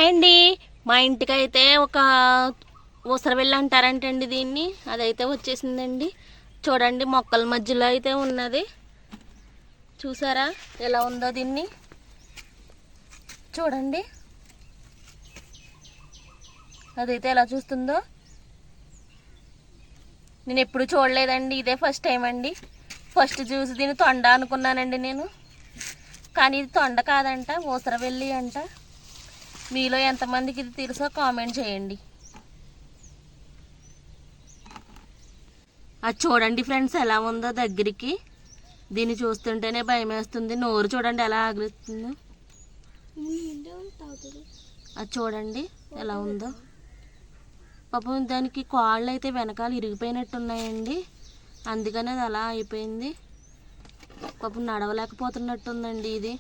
Hi అండి. మా ఇంటికి అయితే ఒక ఊసరవెల్లి అంటారంటండి దీన్ని. అదైతే వచ్చేసిందండి. చూడండి మొక్కల మధ్యలో అయితే ఉన్నది. చూసారా ఎలా ఉందో దీన్ని చూడండి. అదైతే ఎలా చూస్తుందో నేను ఎప్పుడు చూడలేదండి. ఇదే ఫస్ట్ టైం అండి. ఫస్ట్ చూసి దీన్ని తొండ అనుకున్నానండి నేను. కానీ ఇది తొండ కాదంట, ఊసరవెల్లి అంట. మీలో ఎంతమందికి ఇది తెలుసో కామెంట్ చేయండి. అది చూడండి ఫ్రెండ్స్ ఎలా ఉందో దగ్గరికి. దీన్ని చూస్తుంటేనే భయం వేస్తుంది. నోరు చూడండి ఎలా ఆగుతుందో. అది చూడండి ఎలా ఉందో. పాపం దానికి కాళ్ళు అయితే వెనకాల ఇరిగిపోయినట్టున్నాయండి. అందుకని అది అలా అయిపోయింది. పాపం నడవలేకపోతున్నట్టుందండి. ఇది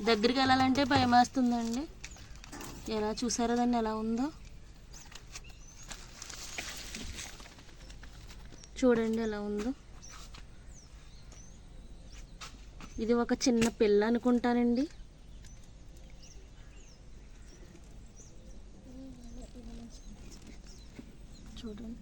దగ్గరికి వెళ్ళాలంటే భయం వేస్తుందండి. ఎలా చూసారో దాన్ని ఎలా ఉందో చూడండి ఎలా ఉందో. ఇది ఒక చిన్న పిల్ల అనుకుంటానండి. చూడండి